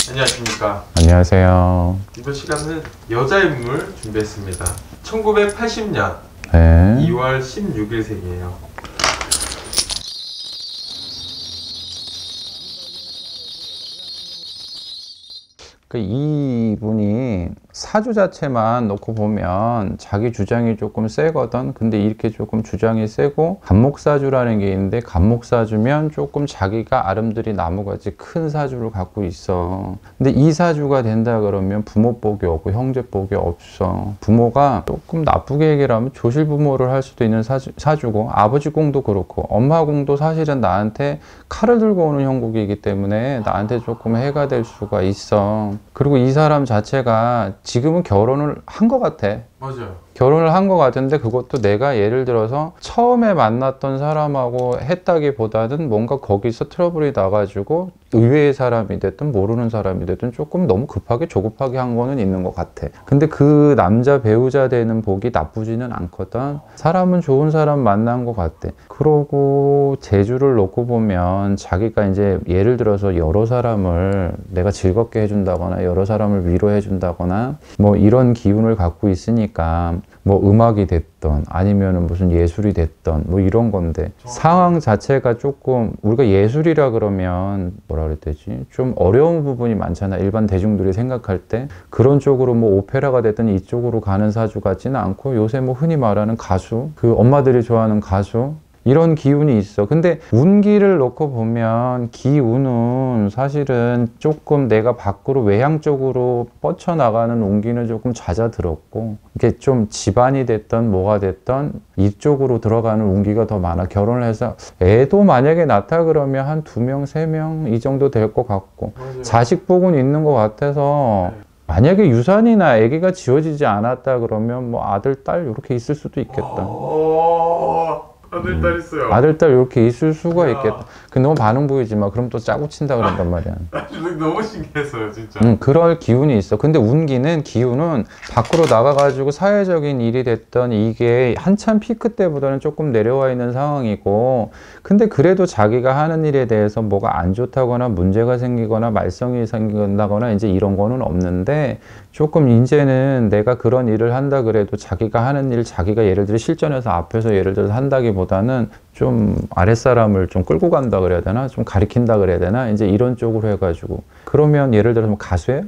안녕하십니까. 안녕하세요. 이번 시간은 여자 인물 준비했습니다. 1980년 네. 2월 16일 생이에요. 이분이 사주 자체만 놓고 보면 자기 주장이 조금 세거든. 근데 이렇게 조금 주장이 세고 갑목사주라는 게 있는데, 갑목사주면 조금 자기가 아름드리 나무같이 큰 사주를 갖고 있어. 근데 이 사주가 된다 그러면 부모 복이 없고 형제 복이 없어. 부모가 조금 나쁘게 얘기를 하면 조실부모를 할 수도 있는 사주고, 아버지 공도 그렇고 엄마 공도 사실은 나한테 칼을 들고 오는 형국이기 때문에 나한테 조금 해가 될 수가 있어. 그리고 이 사람 자체가 지금은 결혼을 한 것 같아. 맞아요. 결혼을 한 것 같은데, 그것도 내가 예를 들어서 처음에 만났던 사람하고 했다기보다는 뭔가 거기서 트러블이 나가지고 의외의 사람이 됐든 모르는 사람이 됐든 조금 너무 급하게 조급하게 한 거는 있는 것 같아. 근데 그 남자 배우자 되는 복이 나쁘지는 않거든. 사람은 좋은 사람 만난 것 같아. 그러고 재주를 놓고 보면 자기가 이제 예를 들어서 여러 사람을 내가 즐겁게 해준다거나 여러 사람을 위로해 준다거나 뭐 이런 기운을 갖고 있으니까, 뭐 음악이 됐던 아니면은 무슨 예술이 됐던 뭐 이런 건데, 상황 자체가 조금 우리가 예술이라 그러면 뭐라 그래야 되지? 좀 어려운 부분이 많잖아. 일반 대중들이 생각할 때 그런 쪽으로 뭐 오페라가 됐든 이쪽으로 가는 사주 같지는 않고, 요새 뭐 흔히 말하는 가수, 그 엄마들이 좋아하는 가수, 이런 기운이 있어. 근데 운기를 놓고 보면 기운은 사실은 조금 내가 밖으로 외향 쪽으로 뻗쳐나가는 운기는 조금 잦아들었고, 이게 좀 집안이 됐던 뭐가 됐던 이쪽으로 들어가는 운기가 더 많아. 결혼을 해서 애도 만약에 낳다 그러면 한 2명, 3명 이 정도 될 것 같고, 맞아요. 자식 복은 있는 것 같아서 만약에 유산이나 아기가 지어지지 않았다 그러면 뭐 아들, 딸 이렇게 있을 수도 있겠다. 아들, 딸 있어요. 아들, 딸 이렇게 있을 수가 야. 있겠다. 근데 너무 반응 보이지 마. 그럼 또 짜고 친다 그런단 말이야. 너무 신기했어요, 진짜. 그럴 기운이 있어. 근데 운기는, 기운은 밖으로 나가가지고 사회적인 일이 됐던 이게 한참 피크 때보다는 조금 내려와 있는 상황이고, 근데 그래도 자기가 하는 일에 대해서 뭐가 안 좋다거나 문제가 생기거나 말썽이 생긴다거나 이제 이런 거는 없는데, 조금 이제는 내가 그런 일을 한다 그래도 자기가 하는 일, 자기가 예를 들어 실전에서 앞에서 예를 들어서 한다기보다는 좀 아랫사람을 좀 끌고 간다 그래야 되나? 좀 가리킨다 그래야 되나? 이제 이런 쪽으로 해가지고. 그러면 예를 들어서 뭐 가수예요?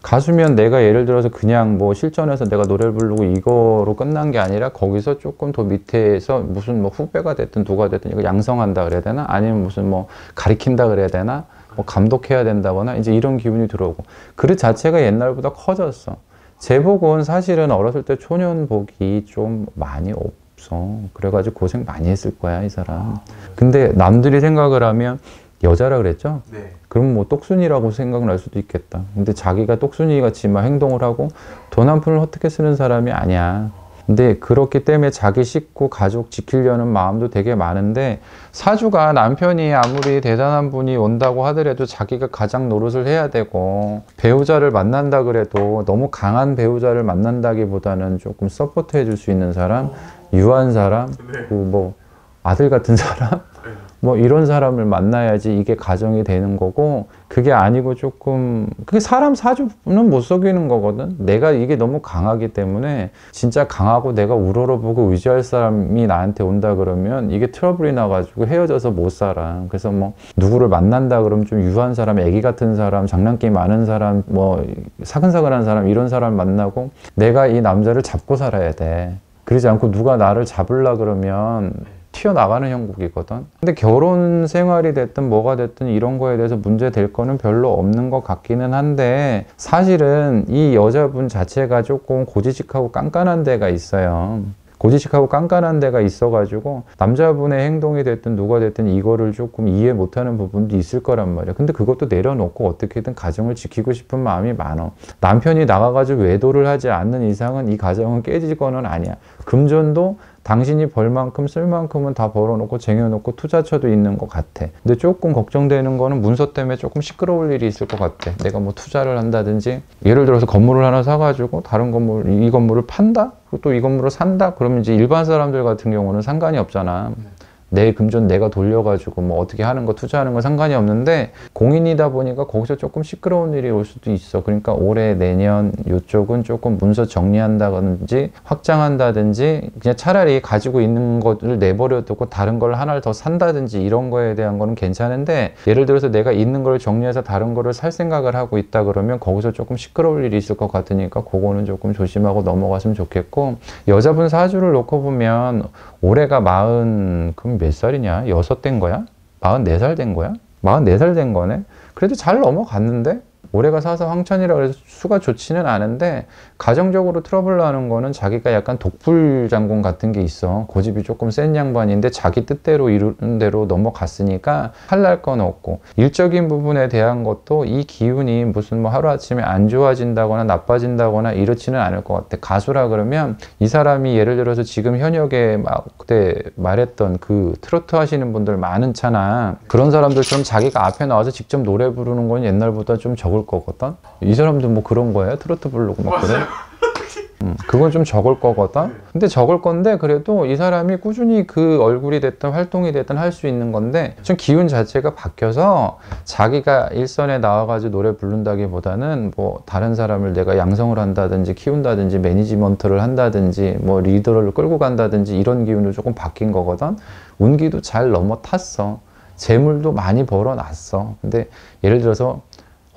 가수면 내가 예를 들어서 그냥 뭐 실전에서 내가 노래를 부르고 이거로 끝난 게 아니라 거기서 조금 더 밑에서 무슨 뭐 후배가 됐든 누가 됐든 이거 양성한다 그래야 되나? 아니면 무슨 뭐 가리킨다 그래야 되나? 뭐 감독해야 된다거나 이제 이런 기분이 들어오고, 그릇 자체가 옛날보다 커졌어. 제복은 사실은 어렸을 때 초년복이 좀 많이 없어. 그래가지고 고생 많이 했을 거야, 이 사람. 근데 남들이 생각을 하면 여자라 그랬죠? 네. 그럼 뭐 똑순이라고 생각날 수도 있겠다. 근데 자기가 똑순이 같이 막 행동을 하고 돈 한 푼을 헛되게 쓰는 사람이 아니야. 근데 그렇기 때문에 자기 식구, 가족 지키려는 마음도 되게 많은데, 사주가 남편이 아무리 대단한 분이 온다고 하더라도 자기가 가장 노릇을 해야 되고, 배우자를 만난다 그래도 너무 강한 배우자를 만난다기보다는 조금 서포트 해줄 수 있는 사람, 유한 사람, 네. 그 뭐 아들 같은 사람, 뭐 이런 사람을 만나야지 이게 가정이 되는 거고, 그게 아니고 조금, 그게 사람 사주는 못 속이는 거거든. 내가 이게 너무 강하기 때문에, 진짜 강하고 내가 우러러보고 의지할 사람이 나한테 온다 그러면 이게 트러블이 나가지고 헤어져서 못 살아. 그래서 뭐 누구를 만난다 그러면 좀 유한 사람, 애기 같은 사람, 장난기 많은 사람, 뭐 사근사근한 사람, 이런 사람 만나고 내가 이 남자를 잡고 살아야 돼. 그러지 않고 누가 나를 잡으려 그러면 튀어나가는 형국이거든. 근데 결혼 생활이 됐든 뭐가 됐든 이런 거에 대해서 문제 될 거는 별로 없는 것 같기는 한데, 사실은 이 여자분 자체가 조금 고지식하고 깐깐한 데가 있어요. 고지식하고 깐깐한 데가 있어가지고 남자분의 행동이 됐든 누가 됐든 이거를 조금 이해 못하는 부분도 있을 거란 말이야. 근데 그것도 내려놓고 어떻게든 가정을 지키고 싶은 마음이 많아. 남편이 나가가지고 외도를 하지 않는 이상은 이 가정은 깨지거는 아니야. 금전도 당신이 벌 만큼 쓸 만큼은 다 벌어놓고 쟁여놓고 투자처도 있는 것 같아. 근데 조금 걱정되는 거는 문서 때문에 조금 시끄러울 일이 있을 것 같아. 내가 뭐 투자를 한다든지, 예를 들어서 건물을 하나 사가지고 다른 건물, 이 건물을 판다? 또 이 건물을 산다? 그러면 이제 일반 사람들 같은 경우는 상관이 없잖아. 내 금전 내가 돌려가지고 뭐 어떻게 하는 거 투자하는 거 상관이 없는데 공인이다 보니까 거기서 조금 시끄러운 일이 올 수도 있어. 그러니까 올해 내년 요쪽은 조금 문서 정리한다든지 확장한다든지 그냥 차라리 가지고 있는 것을 내버려 두고 다른 걸 하나를 더 산다든지 이런 거에 대한 거는 괜찮은데 예를 들어서 내가 있는 걸 정리해서 다른 거를 살 생각을 하고 있다 그러면 거기서 조금 시끄러울 일이 있을 것 같으니까 그거는 조금 조심하고 넘어갔으면 좋겠고 여자분 사주를 놓고 보면 올해가 그럼 몇 살이냐? 6 된 거야? 44살 된 거야? 44살 된 거네? 그래도 잘 넘어갔는데? 올해가 사서 황천이라 그래서 수가 좋지는 않은데 가정적으로 트러블 나는 거는 자기가 약간 독불장군 같은 게 있어. 고집이 조금 센 양반인데 자기 뜻대로 이루는 대로 넘어갔으니까 할랄 건 없고 일적인 부분에 대한 것도 이 기운이 무슨 뭐 하루아침에 안 좋아진다거나 나빠진다거나 이렇지는 않을 것 같아. 가수라 그러면 이 사람이 예를 들어서 지금 현역에 막 그때 말했던 그 트로트 하시는 분들 많잖아. 그런 사람들처럼 자기가 앞에 나와서 직접 노래 부르는 건 옛날보다 좀 적을 거거든. 이 사람도 뭐 그런 거예요? 트로트 부르고 막 그래? 그건 좀 적을 거거든. 근데 적을 건데 그래도 이 사람이 꾸준히 그 얼굴이 됐든 활동이 됐든 할 수 있는 건데 좀 기운 자체가 바뀌어서 자기가 일선에 나와가지고 노래 부른다기보다는 뭐 다른 사람을 내가 양성을 한다든지 키운다든지 매니지먼트를 한다든지 뭐 리더를 끌고 간다든지 이런 기운으로 조금 바뀐 거거든. 운기도 잘 넘어탔어. 재물도 많이 벌어놨어. 근데 예를 들어서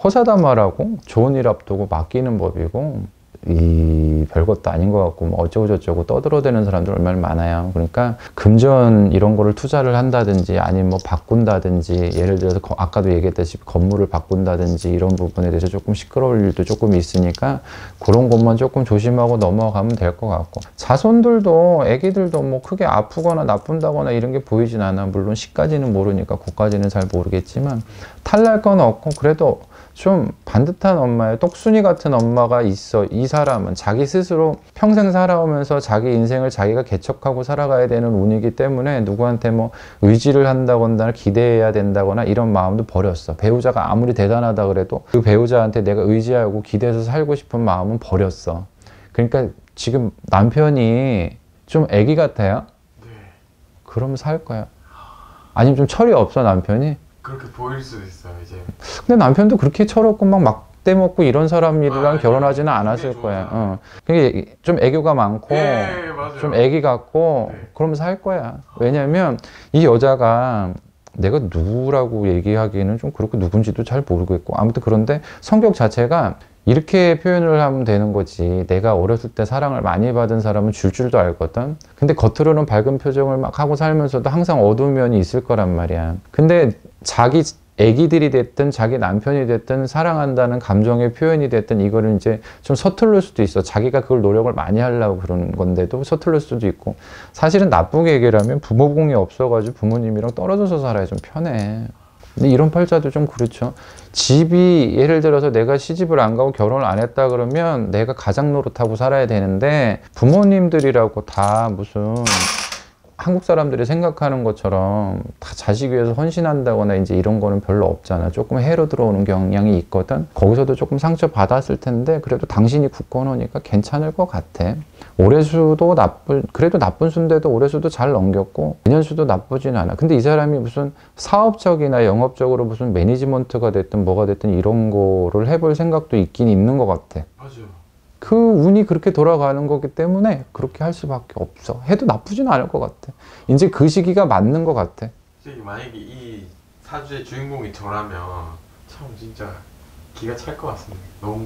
호사다마라고 좋은 일 앞두고 맡기는 법이고 이 별것도 아닌 것 같고 뭐 어쩌고 저쩌고 떠들어대는 사람들 얼마나 많아요. 그러니까 금전 이런 거를 투자를 한다든지 아니면 뭐 바꾼다든지 예를 들어서 아까도 얘기했다시피 건물을 바꾼다든지 이런 부분에 대해서 조금 시끄러울 일도 조금 있으니까 그런 것만 조금 조심하고 넘어가면 될 것 같고 자손들도 애기들도 뭐 크게 아프거나 나쁜다거나 이런 게 보이진 않아. 물론 시까지는 모르니까 그까지는 잘 모르겠지만 탈날 건 없고 그래도 좀 반듯한 엄마예요. 똑순이 같은 엄마가 있어. 이 사람은 자기 스스로 평생 살아오면서 자기 인생을 자기가 개척하고 살아가야 되는 운이기 때문에 누구한테 뭐 의지를 한다거나 기대해야 된다거나 이런 마음도 버렸어. 배우자가 아무리 대단하다 그래도 그 배우자한테 내가 의지하고 기대해서 살고 싶은 마음은 버렸어. 그러니까 지금 남편이 좀 애기 같아요? 네. 그러면 살 거야. 아니면 좀 철이 없어 남편이? 그렇게 보일 수도 있어요, 이제. 근데 남편도 그렇게 철없고 막 막대 먹고 이런 사람이랑 결혼하지는 않았을 거야. 그게 좀 애교가 많고, 좀 애기 같고, 그러면서 할 거야. 왜냐면 이 여자가 내가 누구라고 얘기하기에는 좀 그렇고 누군지도 잘 모르겠고, 아무튼 그런데 성격 자체가 이렇게 표현을 하면 되는 거지. 내가 어렸을 때 사랑을 많이 받은 사람은 줄도 알거든. 근데 겉으로는 밝은 표정을 막 하고 살면서도 항상 어두운 면이 있을 거란 말이야. 근데 자기 애기들이 됐든 자기 남편이 됐든 사랑한다는 감정의 표현이 됐든 이거를 이제 좀 서툴를 수도 있어. 자기가 그걸 노력을 많이 하려고 그러는 건데도 서툴를 수도 있고. 사실은 나쁘게 얘기하면 부모공이 없어가지고 부모님이랑 떨어져서 살아야 좀 편해. 근데 이런 팔자도 좀 그렇죠. 집이 예를 들어서 내가 시집을 안 가고 결혼을 안 했다 그러면 내가 가장 노릇하고 살아야 되는데 부모님들이라고 다 무슨 한국 사람들이 생각하는 것처럼 다 자식 위해서 헌신한다거나 이제 이런 거는 별로 없잖아. 조금 해로 들어오는 경향이 있거든. 거기서도 조금 상처 받았을 텐데 그래도 당신이 굳건하니까 괜찮을 것 같아. 올해수도 그래도 나쁜 수인데도 올해수도 잘 넘겼고 내년수도 나쁘진 않아. 근데 이 사람이 무슨 사업적이나 영업적으로 무슨 매니지먼트가 됐든 뭐가 됐든 이런 거를 해볼 생각도 있긴 있는 것 같아. 맞아요. 그 운이 그렇게 돌아가는 거기 때문에 그렇게 할 수밖에 없어. 해도 나쁘진 않을 것 같아. 이제 그 시기가 맞는 것 같아. 만약에 이 사주의 주인공이 저라면 참 진짜 기가 찰 것 같습니다. 너무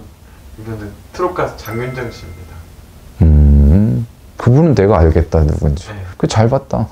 이거는 트롯 가수 장윤정 씨입니다. 그분은 내가 알겠다 누군지. 네. 그 잘 봤다.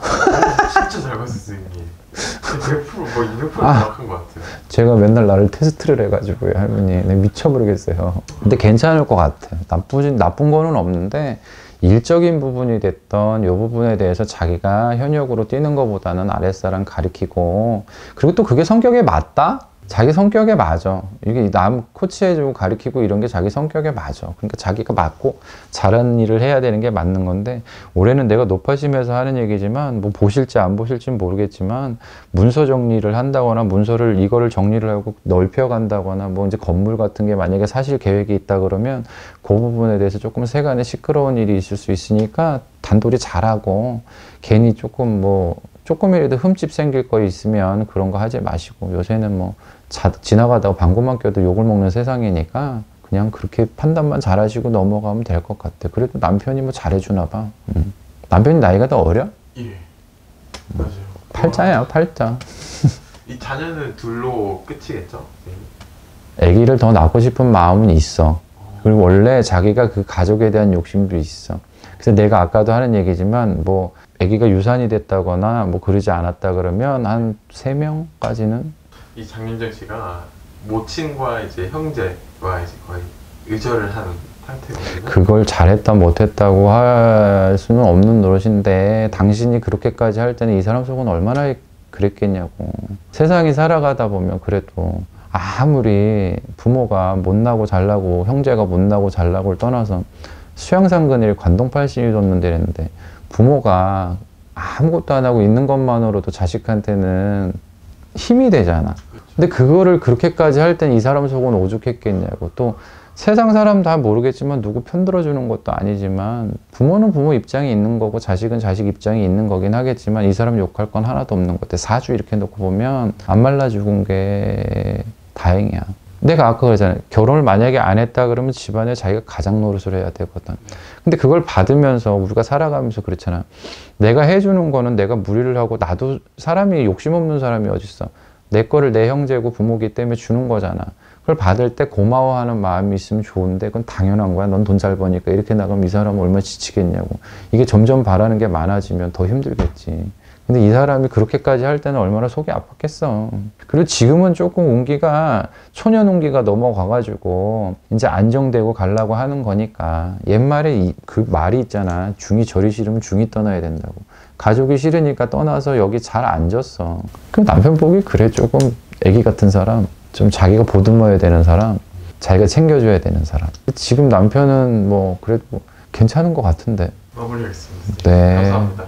진짜 잘 봤었어요 이게. 100% 뭐 200% 정확한 것 같아요. 제가 맨날 나를 테스트를 해가지고요 할머니. 내가 미쳐버리겠어요. 근데 괜찮을 것 같아. 나쁜 거는 없는데 일적인 부분이 됐던 이 부분에 대해서 자기가 현역으로 뛰는 것보다는 아랫사람 가리키고 그리고 또 그게 성격에 맞다? 자기 성격에 맞아. 이게 남 코치해주고 가르치고 이런 게 자기 성격에 맞아. 그러니까 자기가 맞고 잘하는 일을 해야 되는 게 맞는 건데 올해는 내가 높아심에서 하는 얘기지만 뭐 보실지 안 보실지는 모르겠지만 문서 정리를 한다거나 문서를 이거를 정리를 하고 넓혀간다거나 뭐 이제 건물 같은 게 만약에 사실 계획이 있다 그러면 그 부분에 대해서 조금 세간에 시끄러운 일이 있을 수 있으니까 단돌이 잘하고 괜히 조금 뭐 조금이라도 흠집 생길 거 있으면 그런 거 하지 마시고, 요새는 뭐 지나가다가 방구만 껴도 욕을 먹는 세상이니까 그냥 그렇게 판단만 잘하시고 넘어가면 될 것 같아. 그래도 남편이 뭐 잘해주나 봐. 남편이 나이가 더 어려? 예. 맞아요. 팔자야, 팔자. 이 자녀는 둘로 끝이겠죠? 아기를 더 낳고 싶은 마음은 있어. 그리고 원래 자기가 그 가족에 대한 욕심도 있어. 그래서 내가 아까도 하는 얘기지만 뭐 아기가 유산이 됐다거나 뭐 그러지 않았다 그러면 한 3명까지는. 이 장윤정 씨가 모친과 이제 형제와 이제 거의 의절을 하는 상태거든요. 그걸 잘했다 못했다고 할 수는 없는 노릇인데, 당신이 그렇게까지 할 때는 이 사람 속은 얼마나 그랬겠냐고. 세상이 살아가다 보면 그래도 아무리 부모가 못나고 잘나고 형제가 못나고 잘나고를 떠나서 수양상근일 관동팔신이 돋는 데랬는데, 부모가 아무것도 안 하고 있는 것만으로도 자식한테는 힘이 되잖아. 근데 그거를 그렇게까지 할 땐 이 사람 속은 오죽했겠냐고. 또 세상 사람 다 모르겠지만 누구 편들어주는 것도 아니지만 부모는 부모 입장이 있는 거고 자식은 자식 입장이 있는 거긴 하겠지만 이 사람 욕할 건 하나도 없는 것 같아. 사주 이렇게 놓고 보면 안 말라 죽은 게 다행이야. 내가 아까 그러잖아요. 결혼을 만약에 안 했다 그러면 집안에 자기가 가장 노릇을 해야 되거든. 근데 그걸 받으면서 우리가 살아가면서 그렇잖아. 내가 해주는 거는 내가 무리를 하고, 나도 사람이 욕심 없는 사람이 어딨어. 내 거를 내 형제고 부모기 때문에 주는 거잖아. 그걸 받을 때 고마워하는 마음이 있으면 좋은데 그건 당연한 거야. 넌 돈 잘 버니까 이렇게 나가면 이 사람은 얼마나 지치겠냐고. 이게 점점 바라는 게 많아지면 더 힘들겠지. 근데 이 사람이 그렇게까지 할 때는 얼마나 속이 아팠겠어. 그리고 지금은 조금 운기가, 초년 운기가 넘어가가지고 이제 안정되고 가려고 하는 거니까. 옛말에 그 말이 있잖아. 중이 절이 싫으면 중이 떠나야 된다고. 가족이 싫으니까 떠나서 여기 잘 앉았어. 그럼 남편 보기 그래. 조금 애기 같은 사람, 좀 자기가 보듬어야 되는 사람, 자기가 챙겨줘야 되는 사람. 지금 남편은 뭐 그래도 뭐 괜찮은 것 같은데. 마무리하겠습니다. 네. 감사합니다.